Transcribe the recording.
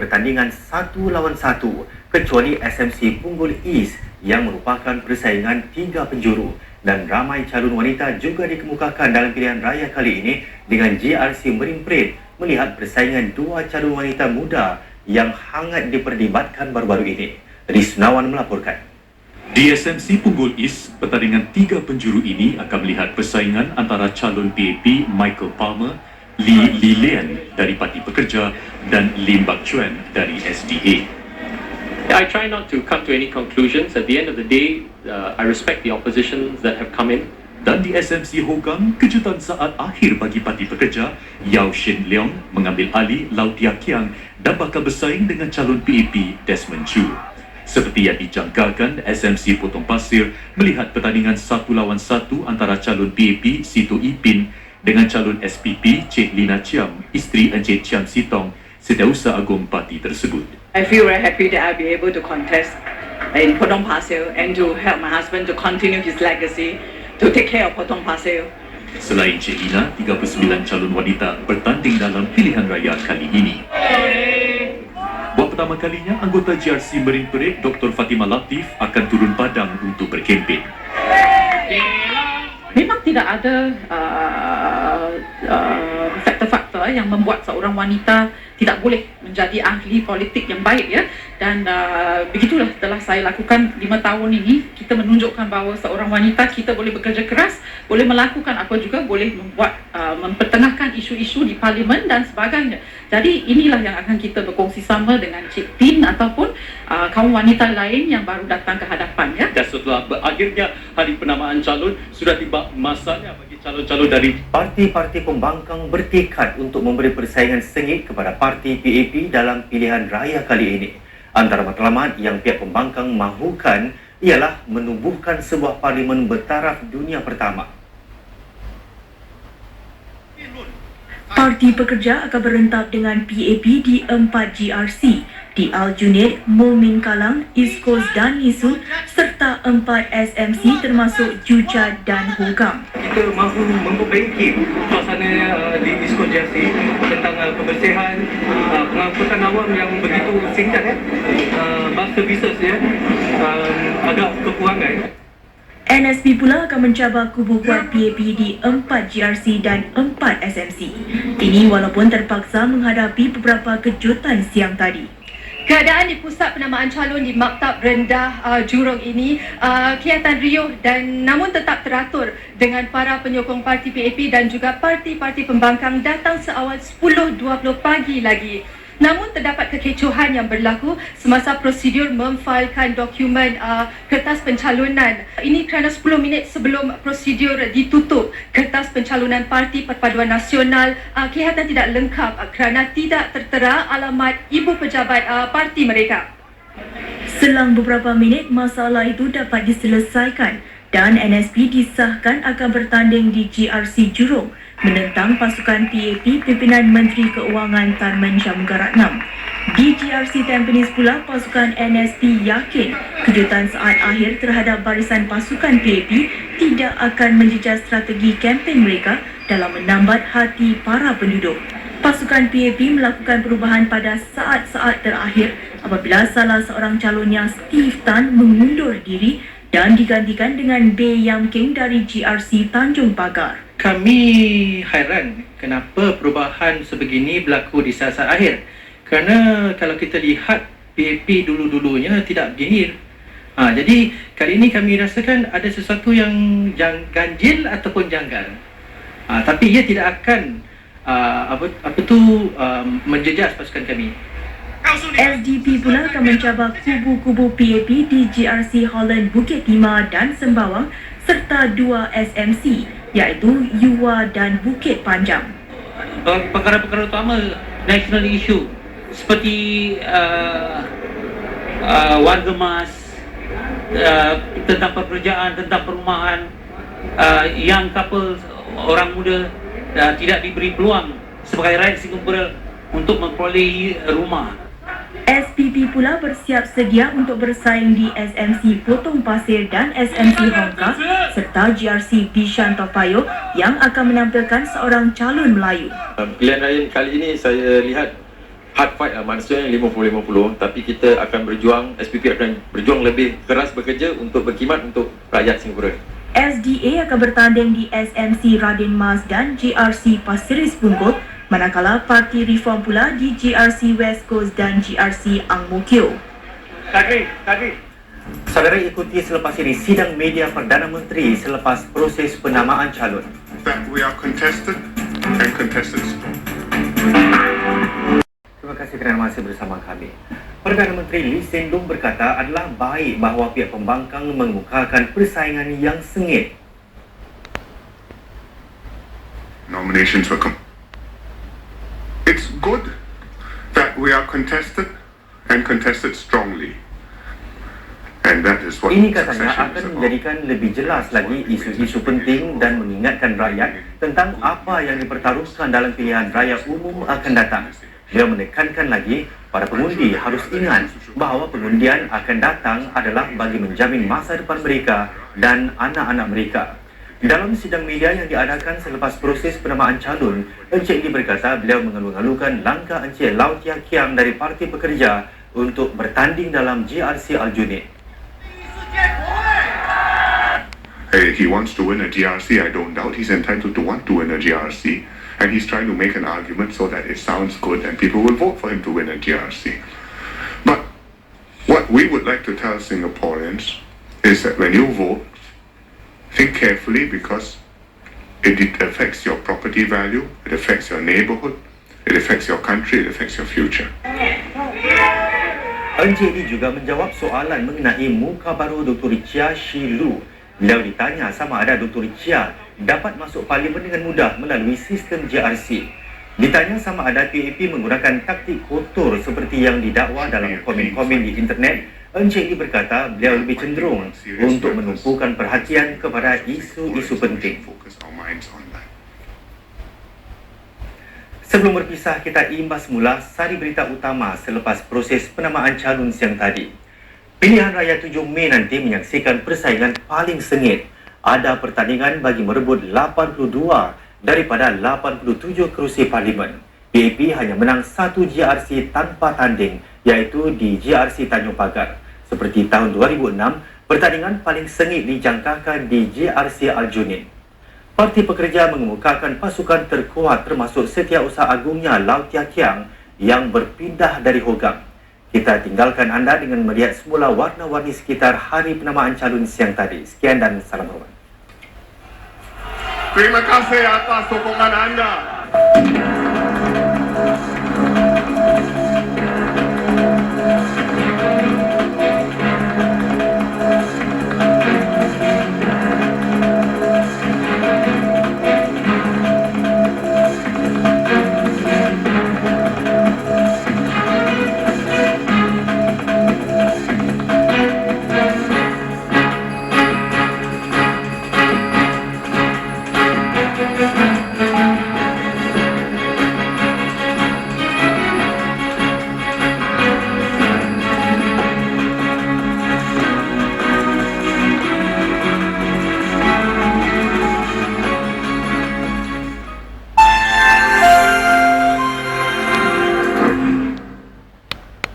pertandingan 1-1 kecuali SMC Punggol East yang merupakan persaingan 3 penjuru, dan ramai calon wanita juga dikemukakan dalam pilihan raya kali ini dengan GRC Marine Parade melihat persaingan 2 calon wanita muda yang hangat diperdebatkan baru-baru ini. Risnawan melaporkan. Di SMC Punggol East, pertandingan 3 penjuru ini akan melihat persaingan antara calon PAP Michael Palmer, Li Lilian dari Parti Pekerja dan Lim Bak Chuan dari SDA. I try not to come to any conclusions. At the end of the day, I respect the oppositions that have come in. Dan di SMC Hougang, kejutan saat akhir bagi Parti Pekerja, Yao Shin Leong mengambil alih Lau Tia Kiang dan bakal bersaing dengan calon PAP Desmond Chu. Seperti yang dijangkakan, SMC Potong Pasir melihat pertandingan 1-1 antara calon PAP Sito Ipin dengan calon SPP Cik Lina Chiam, isteri Encik Chiam Sitong, Setiausaha Agung parti tersebut. I feel very happy that I'll be able to contest in Potong Pasir and to help my husband to continue his legacy, to take care of Potong Pasir. Selain Cik Lina, 39 calon wanita bertanding dalam pilihan raya kali ini. Buat pertama kalinya, anggota GRC Marine Parade Dr. Fatimah Latif akan turun padang untuk berkempen. Memang tidak ada faktor-faktor yang membuat seorang wanita tidak boleh menjadi ahli politik yang baik, ya. Dan begitulah telah saya lakukan 5 tahun ini. Kita menunjukkan bahawa seorang wanita kita boleh bekerja keras, boleh melakukan apa juga, boleh mempertengahkan isu-isu di parlimen dan sebagainya. Jadi inilah yang akan kita berkongsi sama dengan Cik Tin ataupun kaum wanita lain yang baru datang ke hadapan, ya. Dan setelah berakhirnya hari penamaan calon, sudah tiba masanya bagi calon-calon dari Parti-parti pembangkang bertekad untuk memberi persaingan sengit kepada parti PAP dalam pilihan raya kali ini. Antara matlamat yang pihak pembangkang mahukan ialah menubuhkan sebuah parlimen bertaraf dunia pertama. Parti Pekerja akan berentak dengan PAP di 4 GRC di Aljunied, Moulmein Kalang, East Coast dan Nisun serta 4 SMC termasuk Juja dan Hougang. Kita mahu memperbaiki suasana di East Coast GRC tentang kebersihan, pengangkutan awam yang begitu singkat, bus services agak kekurangan. NSP pula akan mencabar kubu kuat PAP di 4 GRC dan 4 SMC. Ini walaupun terpaksa menghadapi beberapa kejutan siang tadi. Keadaan di pusat penamaan calon di Maktab Rendah Jurong ini kelihatan riuh dan namun tetap teratur dengan para penyokong parti PAP dan juga parti-parti pembangkang datang seawal 10.20 pagi lagi. Namun terdapat kekecohan yang berlaku semasa prosedur memfailkan dokumen kertas pencalonan. Ini kerana 10 minit sebelum prosedur ditutup, kertas pencalonan Parti Perpaduan Nasional kelihatan tidak lengkap kerana tidak tertera alamat ibu pejabat parti mereka. Selang beberapa minit, masalah itu dapat diselesaikan dan NSP disahkan akan bertanding di GRC Jurong menentang pasukan PAP pimpinan Menteri Keuangan Tharman Shanmugaratnam. Di GRC Tampines pula, pasukan NSP yakin kejutan saat akhir terhadap barisan pasukan PAP tidak akan menjejas strategi kempen mereka dalam menambat hati para penduduk. Pasukan PAP melakukan perubahan pada saat-saat terakhir apabila salah seorang calonnya Steve Tan mengundur diri dan digantikan dengan Bey Yam Keng dari GRC Tanjung Pagar. Kami hairan kenapa perubahan sebegini berlaku di saat-saat akhir. Kerana kalau kita lihat PAP dulu-dulunya tidak begini. Jadi kali ini kami rasakan ada sesuatu yang ganjil ataupun janggal. Tapi ia tidak akan menjejas pasukan kami. SDP pula akan mencabar kubu-kubu PAP di GRC Holland Bukit Timah dan Sembawang serta 2 SMC iaitu Yua dan Bukit Panjang. Perkara-perkara utama national issue seperti warga mas, tentang pekerjaan, tentang perumahan, young couple, orang muda tidak diberi peluang sebagai rakyat Singapura untuk memperolehi rumah. SPP pula bersiap sedia untuk bersaing di SMC Potong Pasir dan SMC Hongkong serta GRC Bishan Toa Payoh yang akan menampilkan seorang calon Melayu. Pilihan raya kali ini saya lihat hard fight lah, maksudnya 50-50, tapi kita akan berjuang, SPP akan berjuang lebih keras bekerja untuk berkhidmat untuk rakyat Singapura. SDA akan bertanding di SMC Radin Mas dan GRC Pasir Ris Punggol, manakala Parti Reform pula di GRC West Coast dan GRC Ang Mo Kio. Saudara, ikuti selepas ini sidang media Perdana Menteri selepas proses penamaan calon. That we are contested and contested strong. Terima kasih kerana masih bersama kami. Perdana Menteri Lee Hsien Loong berkata adalah baik bahawa pihak pembangkang mengemukakan persaingan yang sengit. Nominations were It's good that we are contested and contested strongly. And that is what Ini katanya succession is akan about. menjadikan lebih jelas lagi isu-isu penting dan mengingatkan rakyat tentang apa yang dipertaruhkan dalam pilihan raya umum akan datang. Dia menekankan lagi, para pengundi harus ingat bahawa pengundian akan datang adalah bagi menjamin masa depan mereka dan anak-anak mereka. Dalam sidang media yang diadakan selepas proses penamaan calon, Encik Lee berkata beliau mengalu-alukan langkah Encik Lau Tia Kiang dari Parti Pekerja untuk bertanding dalam GRC Aljunied. He wants to win a GRC, I don't doubt he's entitled to want to win a GRC. And he's trying to make an argument so that it sounds good and people will vote for him to win a GRC. But what we would like to tell Singaporeans is that when you vote, think carefully because it affects your property value, it affects your neighborhood, it affects your country, it affects your future. Encik Lee juga menjawab soalan mengenai muka baru Dr. Chia Shi Lu. Beliau ditanya sama ada Dr. Chia dapat masuk parlimen dengan mudah melalui sistem GRC. Ditanya sama ada PAP menggunakan taktik kotor seperti yang didakwa dalam komen-komen di internet, Encik Lee berkata beliau lebih cenderung untuk menumpukan perhatian kepada isu-isu penting. Sebelum berpisah, kita imbas semula sari berita utama selepas proses penamaan calon siang tadi. Pilihan raya 7 Mei nanti menyaksikan persaingan paling sengit. Ada pertandingan bagi merebut 82 daripada 87 kerusi parlimen. PAP hanya menang satu GRC tanpa tanding, iaitu di GRC Tanjung Pagar. Seperti tahun 2006, pertandingan paling sengit dijangkakan di GRC Aljunied. Parti Pekerja mengemukakan pasukan terkuat termasuk Setiausaha Agungnya Lau Tia Kiang yang berpindah dari Hougang. Kita tinggalkan anda dengan melihat semula warna-warni sekitar hari penamaan calon siang tadi. Sekian dan salam hormat. Terima kasih atas sokongan anda.